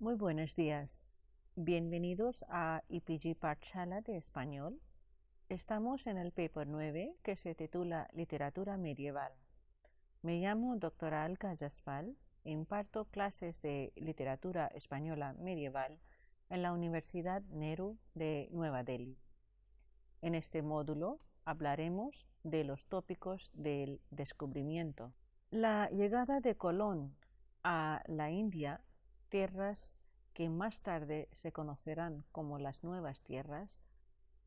Muy buenos días. Bienvenidos a IPG Pathshala de Español. Estamos en el paper 9 que se titula Literatura Medieval. Me llamo Dra. Alka Jaspal e imparto clases de literatura española medieval en la Universidad Nehru de Nueva Delhi. En este módulo hablaremos de los tópicos del descubrimiento. La llegada de Colón a la India, tierras que más tarde se conocerán como las Nuevas Tierras,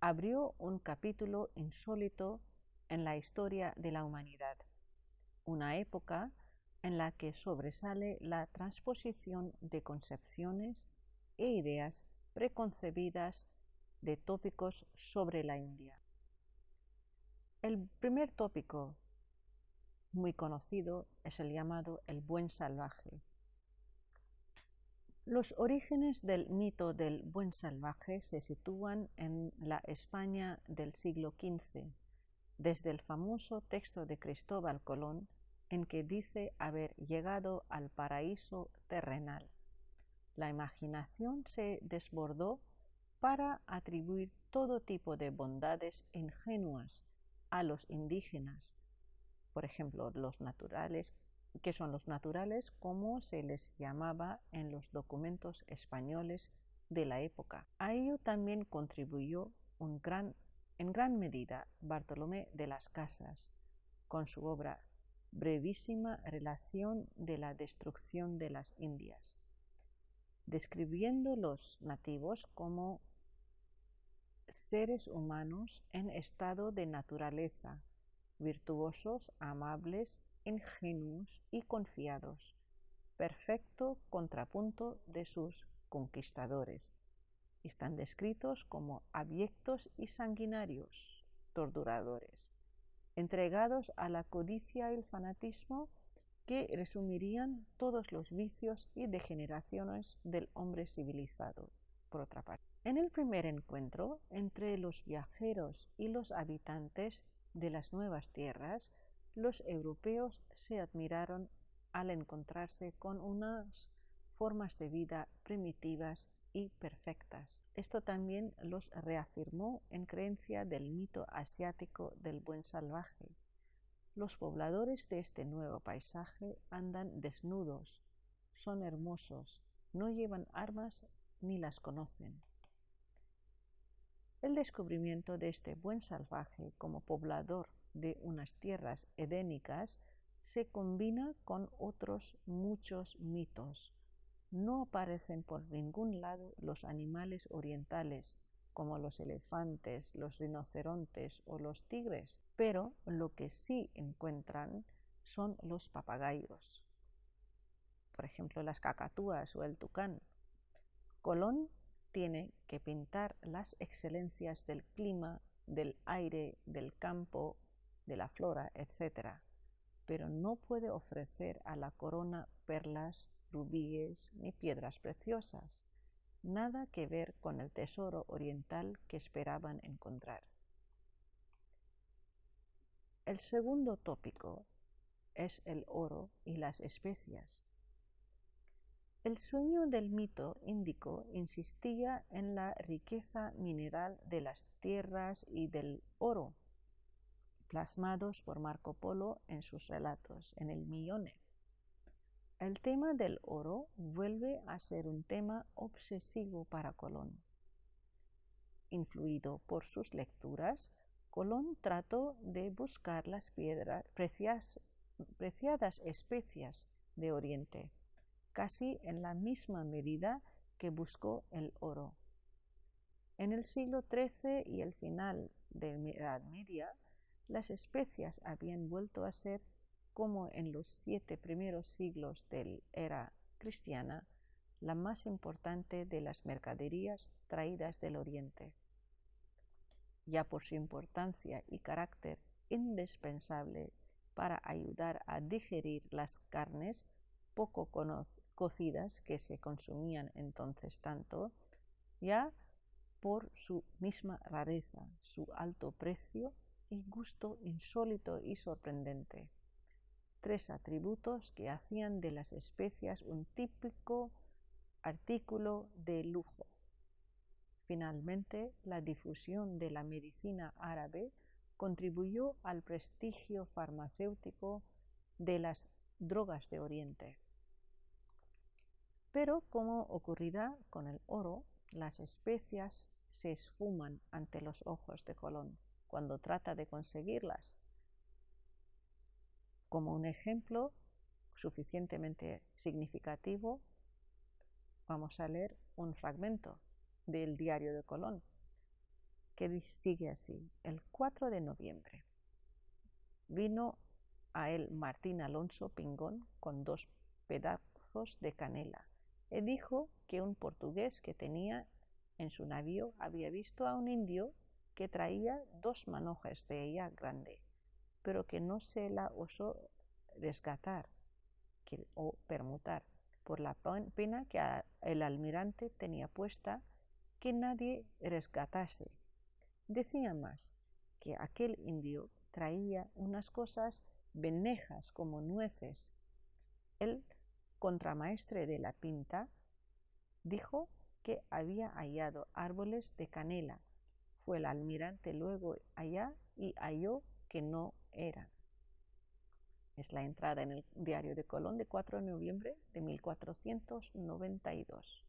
abrió un capítulo insólito en la historia de la humanidad, una época en la que sobresale la transposición de concepciones e ideas preconcebidas de tópicos sobre la India. El primer tópico muy conocido es el llamado el buen salvaje. Los orígenes del mito del buen salvaje se sitúan en la España del siglo XV, desde el famoso texto de Cristóbal Colón, en que dice haber llegado al paraíso terrenal. La imaginación se desbordó para atribuir todo tipo de bondades ingenuas a los indígenas, por ejemplo, los naturales, que son los naturales como se les llamaba en los documentos españoles de la época. A ello también contribuyó en gran medida Bartolomé de las Casas, con su obra Brevísima relación de la destrucción de las Indias, describiendo los nativos como seres humanos en estado de naturaleza, virtuosos, amables, ingenuos y confiados, perfecto contrapunto de sus conquistadores. Están descritos como abyectos y sanguinarios, torturadores, entregados a la codicia y el fanatismo que resumirían todos los vicios y degeneraciones del hombre civilizado, por otra parte. En el primer encuentro entre los viajeros y los habitantes de las nuevas tierras, los europeos se admiraron al encontrarse con unas formas de vida primitivas y perfectas. Esto también los reafirmó en creencia del mito asiático del buen salvaje. Los pobladores de este nuevo paisaje andan desnudos, son hermosos, no llevan armas ni las conocen. El descubrimiento de este buen salvaje como poblador de unas tierras edénicas se combina con otros muchos mitos. No aparecen por ningún lado los animales orientales como los elefantes, los rinocerontes o los tigres, pero lo que sí encuentran son los papagayos, por ejemplo las cacatúas o el tucán. Colón tiene que pintar las excelencias del clima, del aire, del campo, de la flora, etc., pero no puede ofrecer a la corona perlas, rubíes ni piedras preciosas, nada que ver con el tesoro oriental que esperaban encontrar. El segundo tópico es el oro y las especias. El sueño del mito índico insistía en la riqueza mineral de las tierras y del oro, plasmados por Marco Polo en sus relatos, en el Millone. El tema del oro vuelve a ser un tema obsesivo para Colón. Influido por sus lecturas, Colón trató de buscar las preciadas especias de Oriente, casi en la misma medida que buscó el oro. En el siglo XIII y el final de la Edad Media, las especias habían vuelto a ser, como en los 7 primeros siglos de la era cristiana, la más importante de las mercaderías traídas del Oriente. Ya por su importancia y carácter indispensable para ayudar a digerir las carnes poco cocidas que se consumían entonces tanto, ya por su misma rareza, su alto precio y gusto insólito y sorprendente. 3 atributos que hacían de las especias un típico artículo de lujo. Finalmente, la difusión de la medicina árabe contribuyó al prestigio farmacéutico de las drogas de Oriente. Pero, como ocurrirá con el oro, las especias se esfuman ante los ojos de Colón cuando trata de conseguirlas. Como un ejemplo suficientemente significativo, vamos a leer un fragmento del Diario de Colón, que sigue así: el 4 de noviembre vino a él Martín Alonso Pingón con 2 pedazos de canela y dijo que un portugués que tenía en su navío había visto a un indio que traía 2 manojes de ella grande, pero que no se la osó rescatar o permutar por la pena que el almirante tenía puesta que nadie rescatase. Decía más que aquel indio traía unas cosas benejas como nueces. El contramaestre de la Pinta dijo que había hallado árboles de canela. Fue el almirante luego allá y halló que no eran. Es la entrada en el Diario de Colón de 4 de noviembre de 1492.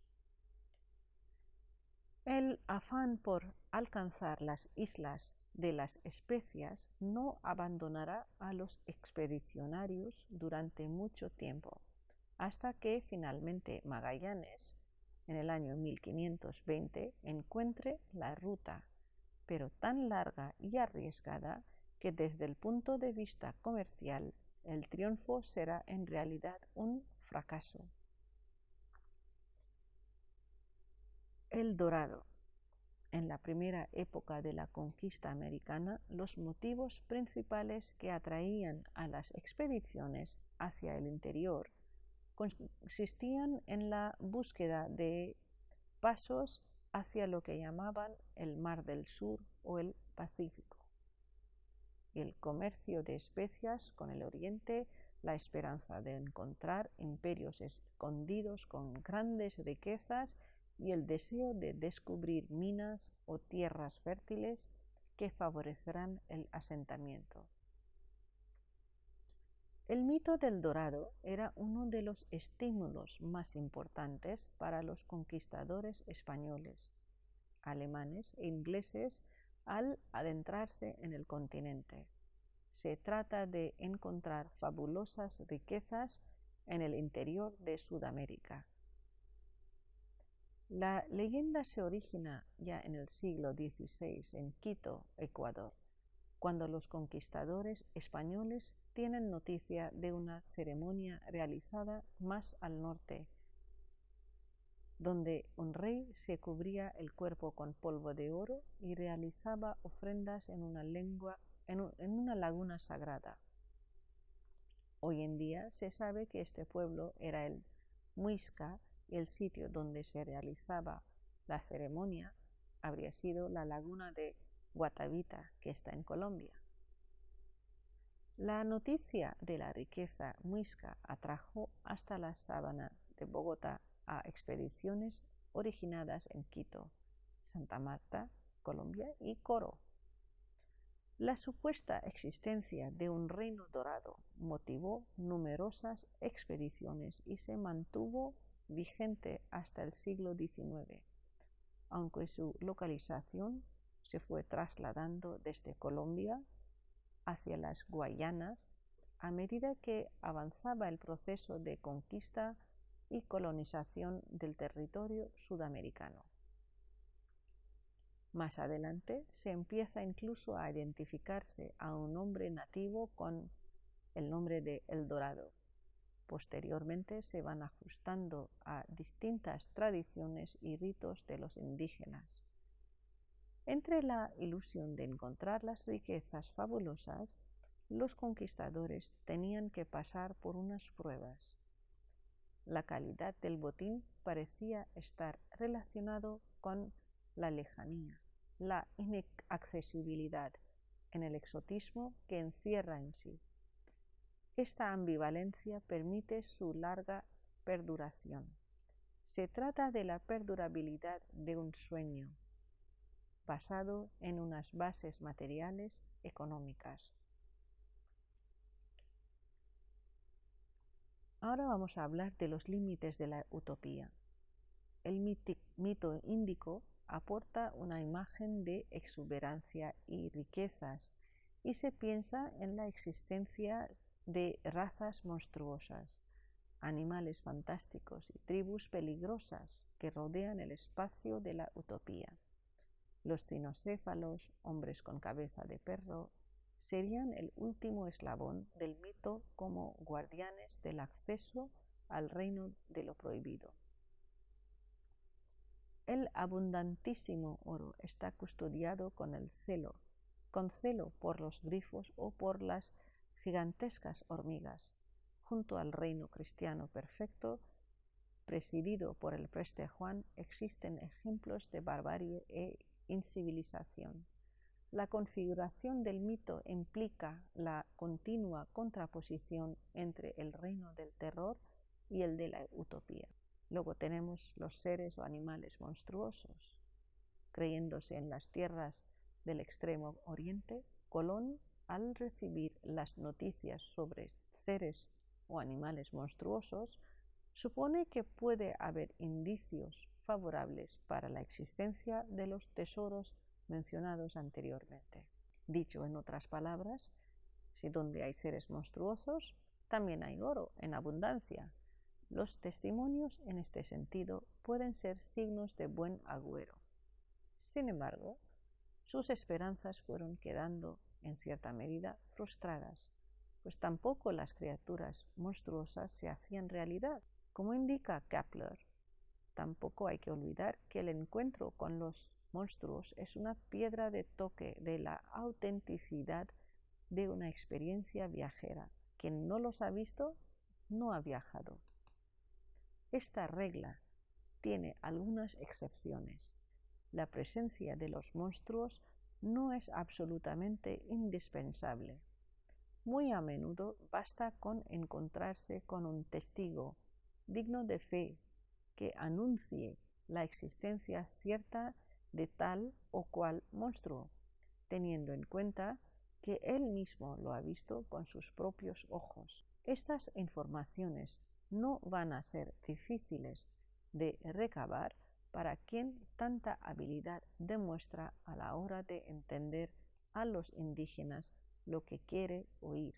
El afán por alcanzar las islas de las especias no abandonará a los expedicionarios durante mucho tiempo, hasta que finalmente Magallanes, en el año 1520, encuentre la ruta, pero tan larga y arriesgada que desde el punto de vista comercial el triunfo será en realidad un fracaso. El dorado. En la primera época de la conquista americana, los motivos principales que atraían a las expediciones hacia el interior consistían en la búsqueda de pasos hacia lo que llamaban el Mar del Sur o el Pacífico, y el comercio de especias con el Oriente, la esperanza de encontrar imperios escondidos con grandes riquezas y el deseo de descubrir minas o tierras fértiles que favorecerán el asentamiento. El mito del dorado era uno de los estímulos más importantes para los conquistadores españoles, alemanes e ingleses al adentrarse en el continente. Se trata de encontrar fabulosas riquezas en el interior de Sudamérica. La leyenda se origina ya en el siglo XVI en Quito, Ecuador, cuando los conquistadores españoles tienen noticia de una ceremonia realizada más al norte, donde un rey se cubría el cuerpo con polvo de oro y realizaba ofrendas en una laguna sagrada. Hoy en día se sabe que este pueblo era el Muisca y el sitio donde se realizaba la ceremonia habría sido la laguna de Guatavita, que está en Colombia. La noticia de la riqueza muisca atrajo hasta la sabana de Bogotá a expediciones originadas en Quito, Santa Marta, Colombia y Coro. La supuesta existencia de un reino dorado motivó numerosas expediciones y se mantuvo vigente hasta el siglo XIX, aunque su localización se fue trasladando desde Colombia hacia las Guayanas a medida que avanzaba el proceso de conquista y colonización del territorio sudamericano. Más adelante se empieza incluso a identificarse a un hombre nativo con el nombre de El Dorado. Posteriormente se van ajustando a distintas tradiciones y ritos de los indígenas. Entre la ilusión de encontrar las riquezas fabulosas, los conquistadores tenían que pasar por unas pruebas. La calidad del botín parecía estar relacionado con la lejanía, la inaccesibilidad, en el exotismo que encierra en sí. Esta ambivalencia permite su larga perduración. Se trata de la perdurabilidad de un sueño basado en unas bases materiales económicas. Ahora vamos a hablar de los límites de la utopía. El mito índico aporta una imagen de exuberancia y riquezas y se piensa en la existencia de razas monstruosas, animales fantásticos y tribus peligrosas que rodean el espacio de la utopía. Los cinocéfalos, hombres con cabeza de perro, serían el último eslabón del mito como guardianes del acceso al reino de lo prohibido. El abundantísimo oro está custodiado con celo por los grifos o por las gigantescas hormigas. Junto al reino cristiano perfecto, presidido por el preste Juan, existen ejemplos de barbarie e incivilización. La configuración del mito implica la continua contraposición entre el reino del terror y el de la utopía. Luego tenemos los seres o animales monstruosos. Creyéndose en las tierras del extremo oriente, Colón, al recibir las noticias sobre seres o animales monstruosos, supone que puede haber indicios favorables para la existencia de los tesoros mencionados anteriormente. Dicho en otras palabras, si donde hay seres monstruosos, también hay oro en abundancia. Los testimonios en este sentido pueden ser signos de buen agüero. Sin embargo, sus esperanzas fueron quedando en cierta medida frustradas, pues tampoco las criaturas monstruosas se hacían realidad. Como indica Kepler, tampoco hay que olvidar que el encuentro con los monstruos es una piedra de toque de la autenticidad de una experiencia viajera. Quien no los ha visto, no ha viajado. Esta regla tiene algunas excepciones. La presencia de los monstruos no es absolutamente indispensable. Muy a menudo basta con encontrarse con un testigo digno de fe que anuncie la existencia cierta de tal o cual monstruo, teniendo en cuenta que él mismo lo ha visto con sus propios ojos. Estas informaciones no van a ser difíciles de recabar para quien tanta habilidad demuestra a la hora de entender a los indígenas lo que quiere oír.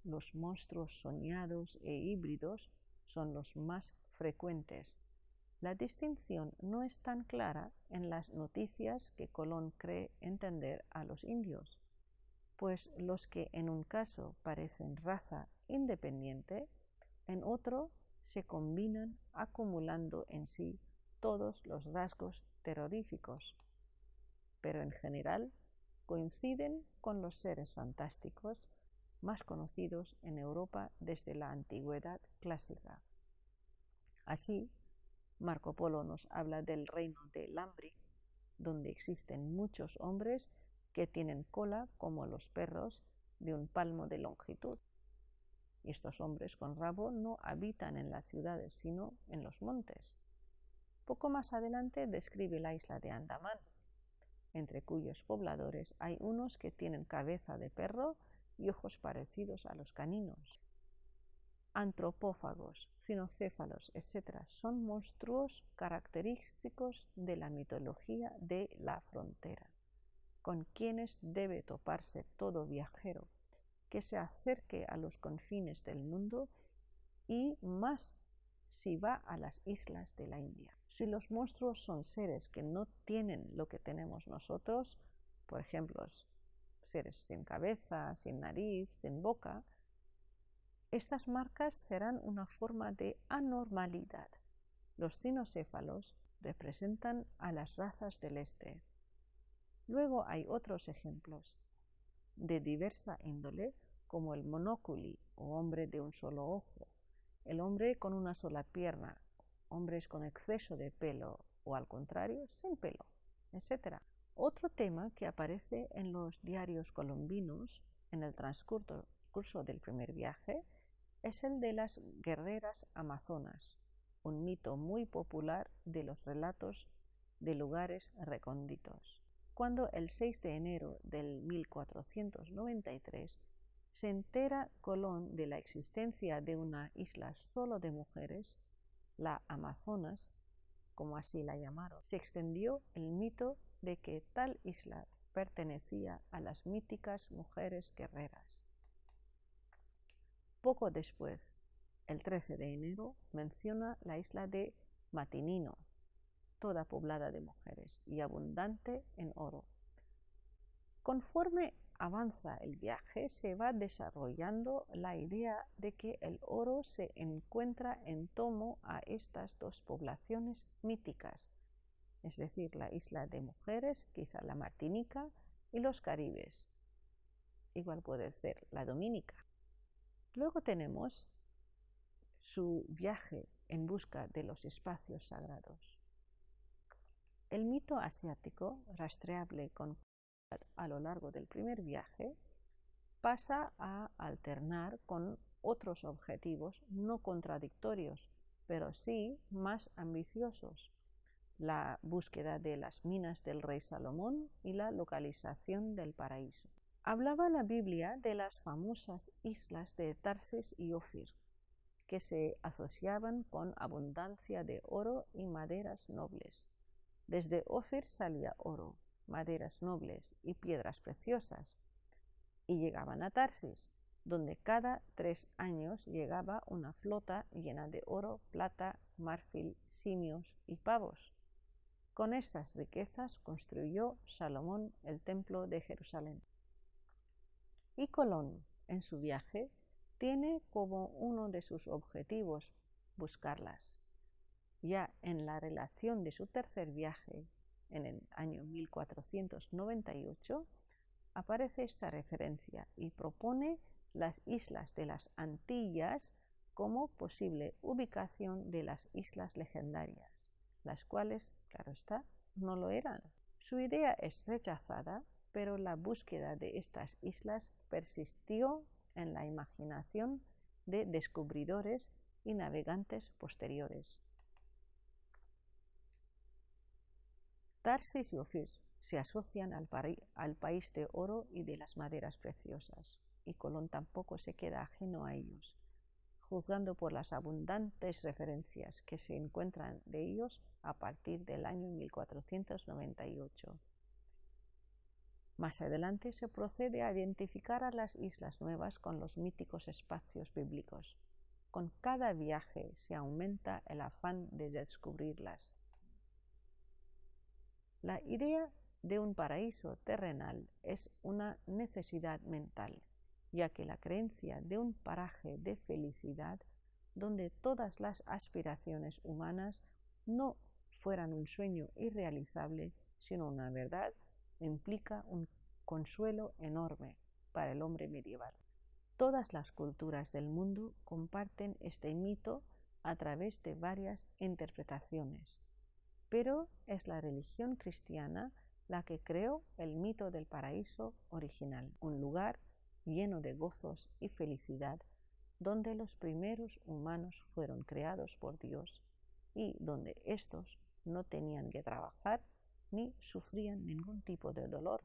Los monstruos soñados e híbridos son los más frecuentes. La distinción no es tan clara en las noticias que Colón cree entender a los indios, pues los que en un caso parecen raza independiente, en otro se combinan acumulando en sí todos los rasgos terroríficos, pero en general coinciden con los seres fantásticos más conocidos en Europa desde la antigüedad clásica. Así, Marco Polo nos habla del reino de Lambri, donde existen muchos hombres que tienen cola como los perros de un palmo de longitud. Y estos hombres con rabo no habitan en las ciudades, sino en los montes. Poco más adelante describe la isla de Andamán, entre cuyos pobladores hay unos que tienen cabeza de perro y ojos parecidos a los caninos. Antropófagos, cinocéfalos, etc. son monstruos característicos de la mitología de la frontera, con quienes debe toparse todo viajero que se acerque a los confines del mundo y más si va a las islas de la India. Si los monstruos son seres que no tienen lo que tenemos nosotros, por ejemplo, seres sin cabeza, sin nariz, sin boca, estas marcas serán una forma de anormalidad. Los cinocéfalos representan a las razas del este. Luego hay otros ejemplos de diversa índole, como el monóculi o hombre de un solo ojo, el hombre con una sola pierna, hombres con exceso de pelo o al contrario, sin pelo, etc. Otro tema que aparece en los diarios colombinos en el transcurso del primer viaje es el de las guerreras amazonas, un mito muy popular de los relatos de lugares recónditos. Cuando el 6 de enero del 1493 se entera Colón de la existencia de una isla solo de mujeres, la Amazonas, como así la llamaron, se extendió el mito de que tal isla pertenecía a las míticas mujeres guerreras. Poco después, el 13 de enero, menciona la isla de Matinino, toda poblada de mujeres y abundante en oro. Conforme avanza el viaje, se va desarrollando la idea de que el oro se encuentra en torno a estas dos poblaciones míticas, es decir, la isla de mujeres, quizá la Martinica, y los Caribes. Igual puede ser la Dominica. Luego tenemos su viaje en busca de los espacios sagrados. El mito asiático, rastreable a lo largo del primer viaje, pasa a alternar con otros objetivos no contradictorios, pero sí más ambiciosos: la búsqueda de las minas del rey Salomón y la localización del paraíso. Hablaba la Biblia de las famosas islas de Tarsis y Ofir, que se asociaban con abundancia de oro y maderas nobles. Desde Ofir salía oro, maderas nobles y piedras preciosas, y llegaban a Tarsis, donde cada 3 años llegaba una flota llena de oro, plata, marfil, simios y pavos. Con estas riquezas construyó Salomón el templo de Jerusalén. Y Colón, en su viaje, tiene como uno de sus objetivos buscarlas. Ya en la relación de su tercer viaje, en el año 1498, aparece esta referencia y propone las islas de las Antillas como posible ubicación de las islas legendarias, las cuales, claro está, no lo eran. Su idea es rechazada, pero la búsqueda de estas islas persistió en la imaginación de descubridores y navegantes posteriores. Tarsis y Ofir se asocian al país de oro y de las maderas preciosas, y Colón tampoco se queda ajeno a ellos, juzgando por las abundantes referencias que se encuentran de ellos a partir del año 1498. Más adelante se procede a identificar a las islas nuevas con los míticos espacios bíblicos. Con cada viaje se aumenta el afán de descubrirlas. La idea de un paraíso terrenal es una necesidad mental, ya que la creencia de un paraje de felicidad donde todas las aspiraciones humanas no fueran un sueño irrealizable, sino una verdad, implica un consuelo enorme para el hombre medieval. Todas las culturas del mundo comparten este mito a través de varias interpretaciones, pero es la religión cristiana la que creó el mito del paraíso original, un lugar lleno de gozos y felicidad, donde los primeros humanos fueron creados por Dios y donde éstos no tenían que trabajar ni sufrían ningún tipo de dolor.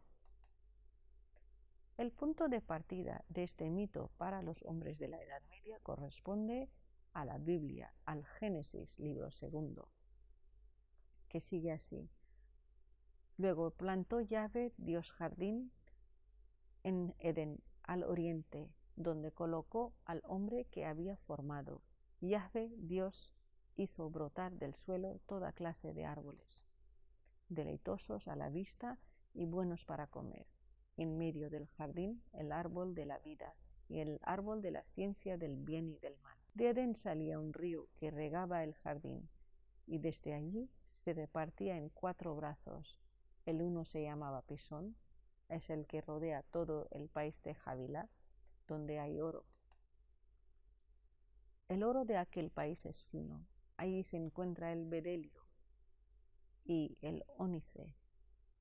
El punto de partida de este mito para los hombres de la Edad Media corresponde a la Biblia, al Génesis, libro 2, que sigue así. Luego plantó Yahvé Dios jardín en Edén, al oriente, donde colocó al hombre que había formado. Yahvé Dios hizo brotar del suelo toda clase de árboles, deleitosos a la vista y buenos para comer. En medio del jardín el árbol de la vida y el árbol de la ciencia del bien y del mal. De Edén salía un río que regaba el jardín, y desde allí se repartía en 4 brazos. El uno se llamaba Pisón, es el que rodea todo el país de Havilá, donde hay oro. El oro de aquel país es fino, allí se encuentra el bedelio y el ónice.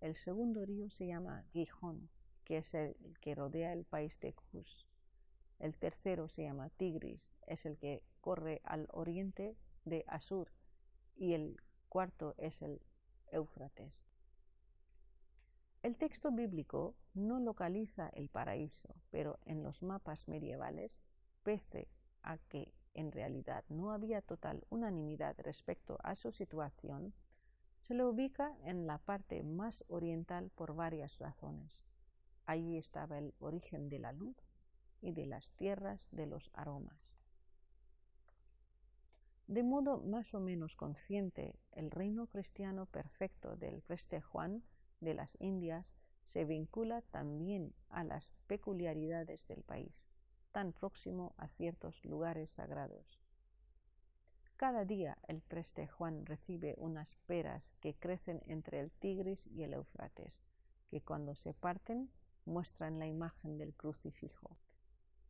El segundo río se llama Gijón, que es el que rodea el país de Cus. El tercero se llama Tigris, es el que corre al oriente de Asur y el cuarto es el Éufrates. El texto bíblico no localiza el paraíso, pero en los mapas medievales, pese a que en realidad no había total unanimidad respecto a su situación, se lo ubica en la parte más oriental por varias razones. Allí estaba el origen de la luz y de las tierras de los aromas. De modo más o menos consciente, el reino cristiano perfecto del Preste Juan de las Indias se vincula también a las peculiaridades del país, tan próximo a ciertos lugares sagrados. Cada día el Preste Juan recibe unas peras que crecen entre el Tigris y el Éufrates, que cuando se parten muestran la imagen del crucifijo.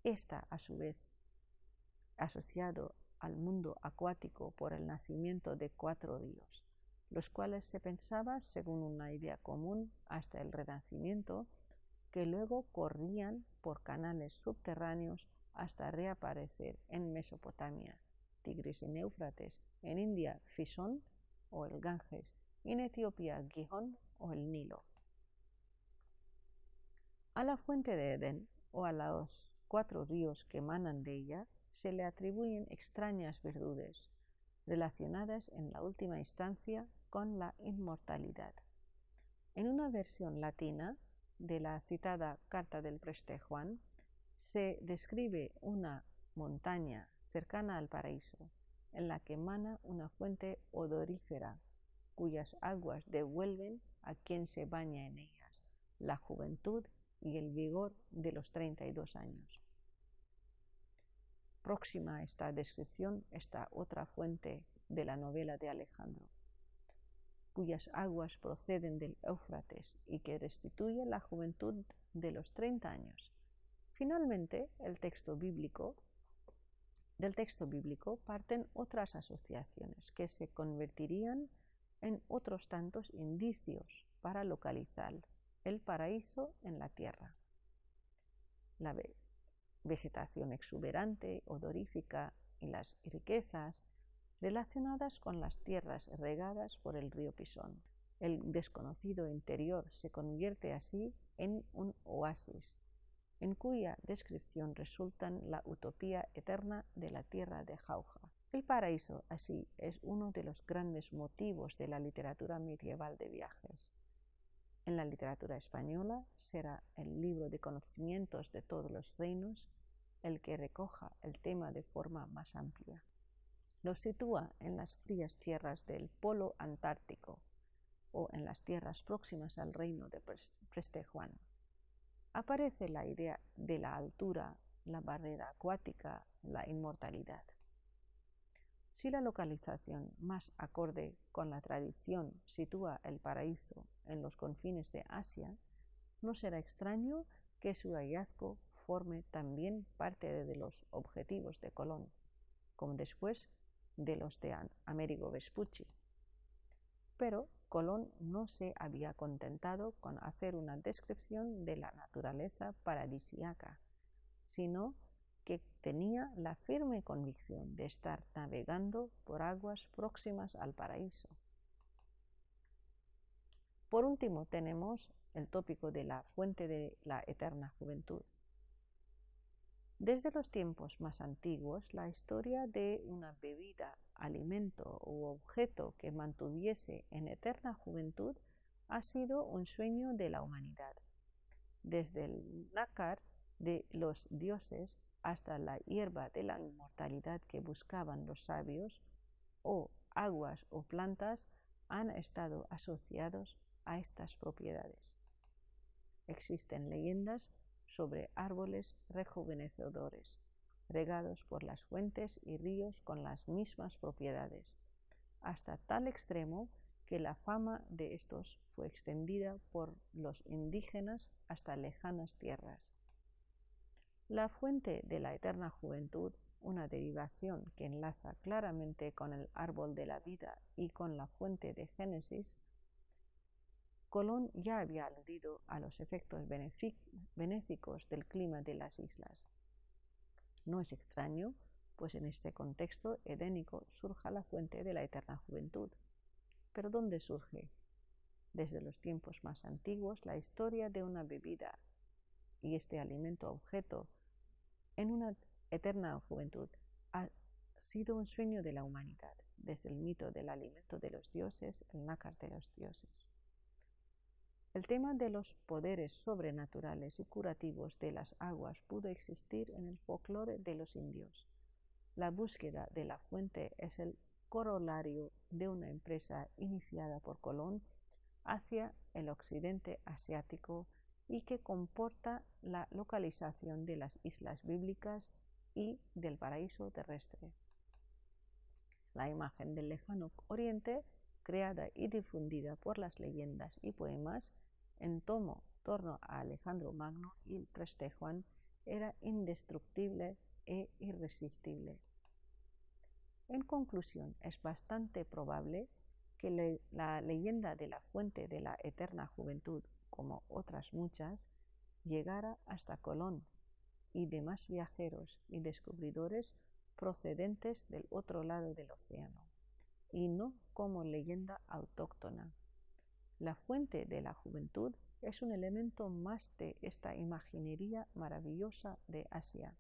Esta, a su vez, asociado al mundo acuático por el nacimiento de 4 ríos, los cuales se pensaba, según una idea común hasta el Renacimiento, que luego corrían por canales subterráneos hasta reaparecer en Mesopotamia, Tigris y Éufrates, en India, Fisón o el Ganges, y en Etiopía, Gihón o el Nilo. A la fuente de Edén o a los 4 ríos que emanan de ella se le atribuyen extrañas virtudes relacionadas en la última instancia con la inmortalidad. En una versión latina de la citada Carta del Preste Juan se describe una montaña cercana al paraíso en la que emana una fuente odorífera cuyas aguas devuelven a quien se baña en ellas la juventud y el vigor de los 32 años. Próxima a esta descripción está otra fuente de la novela de Alejandro, cuyas aguas proceden del Éufrates y que restituye la juventud de los 30 años. Finalmente, del texto bíblico parten otras asociaciones que se convertirían en otros tantos indicios para localizar el paraíso en la tierra. La vegetación exuberante, odorífica y las riquezas relacionadas con las tierras regadas por el río Pisón. El desconocido interior se convierte así en un oasis, en cuya descripción resultan la utopía eterna de la tierra de Jauja. El paraíso, así, es uno de los grandes motivos de la literatura medieval de viajes. En la literatura española será el libro de conocimientos de todos los reinos el que recoja el tema de forma más amplia. Lo sitúa en las frías tierras del polo antártico o en las tierras próximas al reino de Preste Juan. Aparece la idea de la altura, la barrera acuática, la inmortalidad. Si la localización más acorde con la tradición sitúa el paraíso en los confines de Asia, no será extraño que su hallazgo forme también parte de los objetivos de Colón, como después de los de Amerigo Vespucci. Pero Colón no se había contentado con hacer una descripción de la naturaleza paradisíaca, sino que tenía la firme convicción de estar navegando por aguas próximas al paraíso. Por último, tenemos el tópico de la fuente de la eterna juventud. Desde los tiempos más antiguos, la historia de una bebida, alimento u objeto que mantuviese en eterna juventud ha sido un sueño de la humanidad. Desde el nácar de los dioses hasta la hierba de la inmortalidad que buscaban los sabios, o aguas o plantas han estado asociados a estas propiedades. Existen leyendas sobre árboles rejuvenecedores, regados por las fuentes y ríos con las mismas propiedades, hasta tal extremo que la fama de estos fue extendida por los indígenas hasta lejanas tierras. La fuente de la eterna juventud, una derivación que enlaza claramente con el árbol de la vida y con la fuente de Génesis, Colón ya había aludido a los efectos benéficos del clima de las islas. No es extraño, pues en este contexto edénico surja la fuente de la eterna juventud. ¿Pero dónde surge? Desde los tiempos más antiguos, la historia de una bebida y este alimento objeto en una eterna juventud ha sido un sueño de la humanidad, desde el mito del alimento de los dioses, el nácar de los dioses. El tema de los poderes sobrenaturales y curativos de las aguas pudo existir en el folclore de los indios. La búsqueda de la fuente es el corolario de una empresa iniciada por Colón hacia el occidente asiático y que comporta la localización de las islas bíblicas y del paraíso terrestre. La imagen del lejano oriente, creada y difundida por las leyendas y poemas en torno a Alejandro Magno y el Preste Juan, era indestructible e irresistible. En conclusión, es bastante probable que la leyenda de la fuente de la eterna juventud, como otras muchas, llegara hasta Colón y demás viajeros y descubridores procedentes del otro lado del océano, y no como leyenda autóctona. La fuente de la juventud es un elemento más de esta imaginería maravillosa de Asia.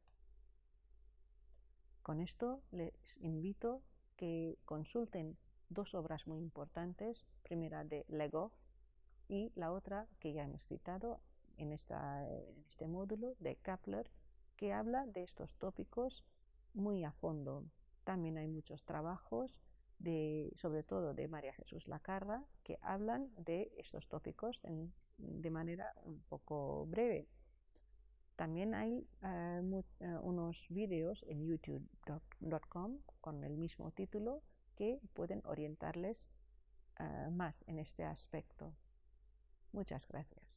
Con esto les invito que consulten dos obras muy importantes, primera de Legoff y la otra que ya hemos citado en este módulo de Kapler, que habla de estos tópicos muy a fondo. También hay muchos trabajos, sobre todo de María Jesús Lacarra, que hablan de estos tópicos de manera un poco breve. También hay unos vídeos en youtube.com con el mismo título que pueden orientarles más en este aspecto. Muchas gracias.